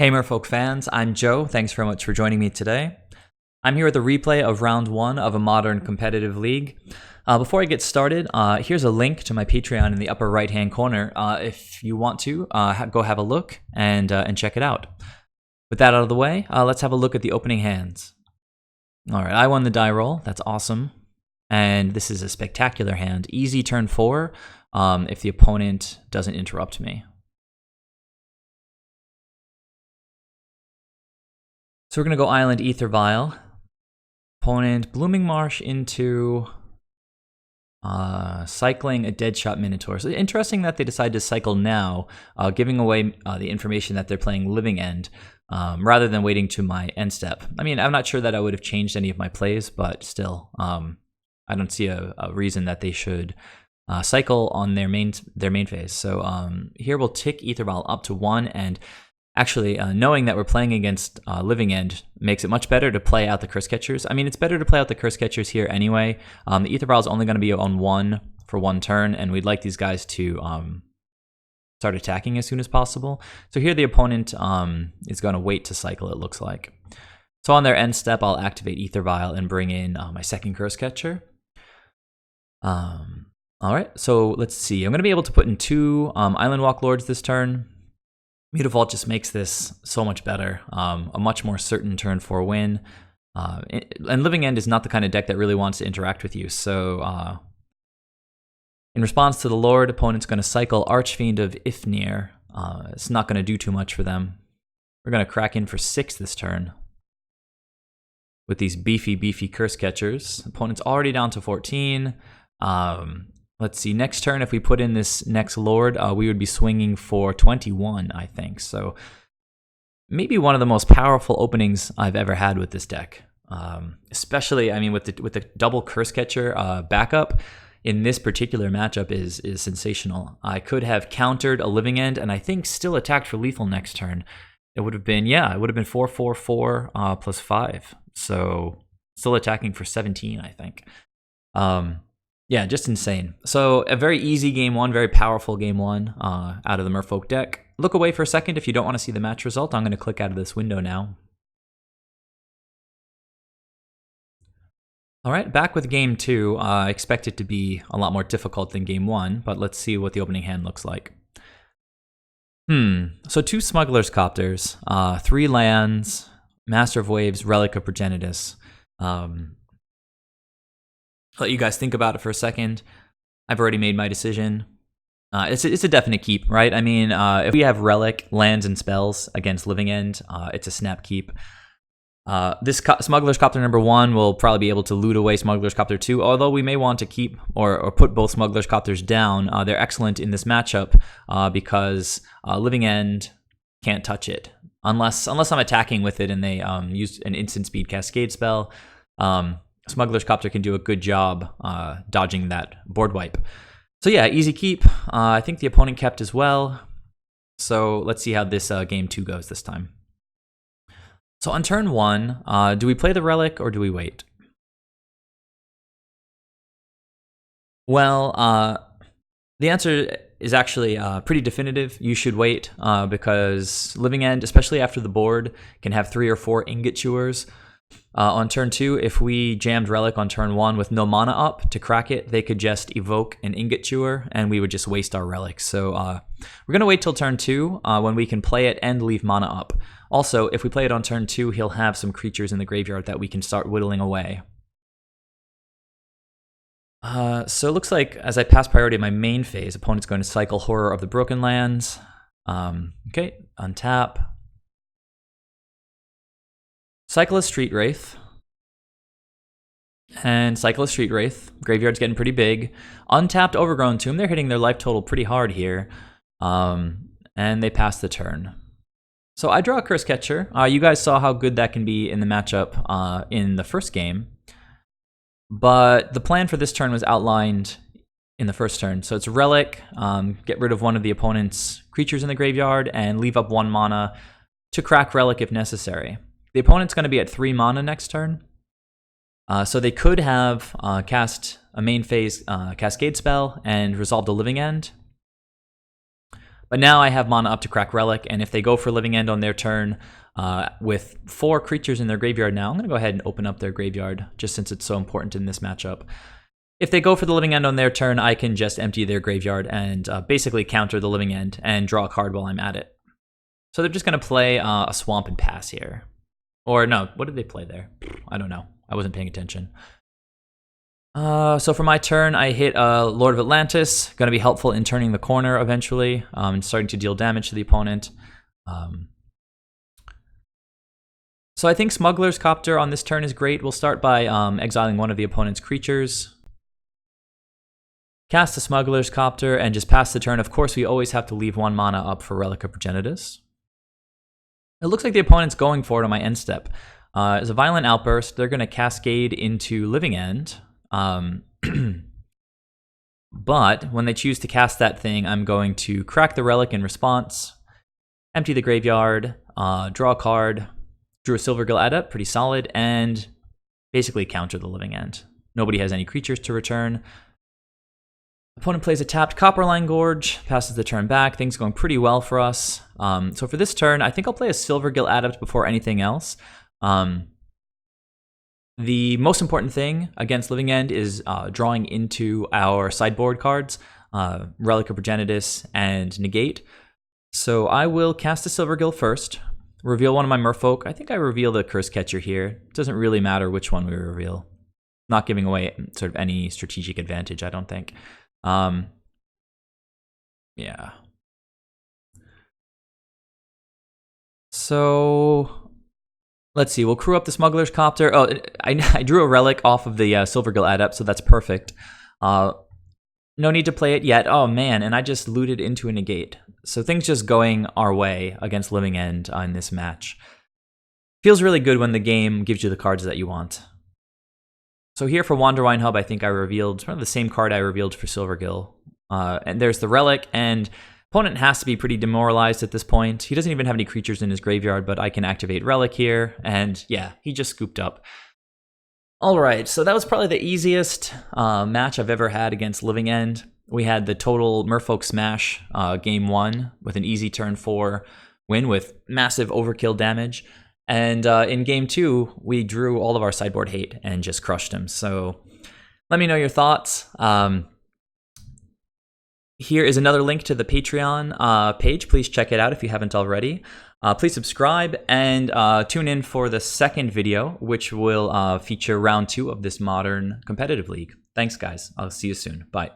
Hey Merfolk fans, I'm Joe. Thanks very much for joining me today. I'm here with a replay of round 1 of a modern competitive league. Before I get started, here's a link to my Patreon in the upper right hand corner if you want to go have a look and check it out. With that out of the way, let's have a look at the opening hands. Alright, I won the die roll. That's awesome. And this is a spectacular hand. Easy turn 4 if the opponent doesn't interrupt me. So we're going to go Island AEther Vial. Opponent Blooming Marsh into cycling a Deadshot Minotaur. So interesting that they decide to cycle now, giving away the information that they're playing Living End, rather than waiting to my end step. I mean, I'm not sure that I would have changed any of my plays, but still, I don't see a reason that they should cycle on their main phase. So here we'll tick AEther Vial up to 1, and actually, knowing that we're playing against Living End makes it much better to play out the Cursecatchers. I mean, it's better to play out the Cursecatchers here anyway. The AEther Vial is only going to be on 1 for 1 turn, and we'd like these guys to start attacking as soon as possible. So here the opponent is going to wait to cycle, it looks like. So on their end step, I'll activate AEther Vial and bring in my second Cursecatcher. All right, so let's see. I'm going to be able to put in 2 Island Walk Lords this turn. Mutavault just makes this so much better, a much more certain turn 4 win. And Living End is not the kind of deck that really wants to interact with you, so in response to the Lord, opponent's going to cycle Archfiend of Ifnir. It's not going to do too much for them. We're going to crack in for 6 this turn with these beefy Cursecatchers. Opponent's already down to 14. Let's see, next turn, if we put in this next Lord, we would be swinging for 21, I think. So maybe one of the most powerful openings I've ever had with this deck. Especially, I mean, with the double Cursecatcher backup in this particular matchup is sensational. I could have countered a Living End and I think still attacked for lethal next turn. It would have been, yeah, it would have been 4/4/4 plus 5. So still attacking for 17, I think. Yeah, just insane. So a very easy game 1, very powerful game 1 out of the Merfolk deck. Look away for a second if you don't want to see the match result. I'm going to click out of this window now. All right, back with game 2. I expect it to be a lot more difficult than game 1, but let's see what the opening hand looks like. So 2 Smugglers Copters, 3 lands, Master of Waves, Relic of Progenitus. Let you guys think about it for a second. I've already made my decision. It's a definite keep, right? I mean, if we have Relic, lands, and spells against Living End, it's a snap keep. This Smuggler's Copter number 1 will probably be able to loot away Smuggler's Copter 2, although we may want to keep or put both Smuggler's Copters down. They're excellent in this matchup because Living End can't touch it. Unless I'm attacking with it and they use an instant speed cascade spell. Smuggler's Copter can do a good job dodging that board wipe. So yeah, easy keep. I think the opponent kept as well. So let's see how this game 2 goes this time. So on turn 1, do we play the Relic or do we wait? Well, the answer is actually pretty definitive. You should wait because Living End, especially after the board, can have 3 or 4 Ingot Chewers. On turn 2, if we jammed Relic on turn 1 with no mana up to crack it, they could just evoke an Ingot Chewer and we would just waste our Relic. So we're going to wait till turn 2 when we can play it and leave mana up. Also, if we play it on turn 2, he'll have some creatures in the graveyard that we can start whittling away. So it looks like as I pass priority in my main phase, opponent's going to cycle Horror of the Broken Lands. Okay, untap. Cycle a Street Wraith. And cycle a Street Wraith. Graveyard's getting pretty big. Untapped Overgrown Tomb. They're hitting their life total pretty hard here. And they pass the turn. So I draw a Cursecatcher. You guys saw how good that can be in the matchup in the first game. But the plan for this turn was outlined in the first turn. So it's Relic. Get rid of one of the opponent's creatures in the graveyard and leave up 1 mana to crack Relic if necessary. The opponent's going to be at 3 mana next turn. So they could have cast a main phase Cascade spell and resolved a Living End. But now I have mana up to crack Relic, and if they go for Living End on their turn with 4 creatures in their graveyard now, I'm going to go ahead and open up their graveyard, just since it's so important in this matchup. If they go for the Living End on their turn, I can just empty their graveyard and basically counter the Living End and draw a card while I'm at it. So they're just going to play a Swamp and pass here. Or no, what did they play there? I don't know. I wasn't paying attention. So for my turn, I hit Lord of Atlantis. Going to be helpful in turning the corner eventually and starting to deal damage to the opponent. So I think Smuggler's Copter on this turn is great. We'll start by exiling one of the opponent's creatures. Cast the Smuggler's Copter and just pass the turn. Of course, we always have to leave 1 mana up for Relic of Progenitus. It looks like the opponent's going for it on my end step. As a Violent Outburst, they're going to Cascade into Living End. But when they choose to cast that thing, I'm going to crack the Relic in response, empty the graveyard, draw a card, drew a Silvergill Adept, pretty solid, and basically counter the Living End. Nobody has any creatures to return. Opponent plays a tapped Copperline Gorge, passes the turn back. Things going pretty well for us. So for this turn, I think I'll play a Silvergill Adept before anything else. The most important thing against Living End is drawing into our sideboard cards, Relic of Progenitus and Negate. So I will cast a Silvergill first, reveal one of my Merfolk. I think I reveal the Cursecatcher here. It doesn't really matter which one we reveal. Not giving away sort of any strategic advantage, I don't think. Yeah. So let's see, we'll crew up the Smuggler's Copter. Oh, I drew a Relic off of the Silvergill Adept, so that's perfect. No need to play it yet. Oh man, and I just looted into a Negate. So things just going our way against Living End in this match. Feels really good when the game gives you the cards that you want. So here for Wanderwine Hub, I think I revealed sort of the same card I revealed for Silvergill. And there's the Relic, and opponent has to be pretty demoralized at this point. He doesn't even have any creatures in his graveyard, but I can activate Relic here, and yeah, he just scooped up. Alright, so that was probably the easiest match I've ever had against Living End. We had the total Merfolk smash game 1 with an easy turn 4 win with massive overkill damage. And in game 2, we drew all of our sideboard hate and just crushed him. So let me know your thoughts. Here is another link to the Patreon page. Please check it out if you haven't already. Please subscribe and tune in for the second video, which will feature round 2 of this modern competitive league. Thanks, guys. I'll see you soon. Bye.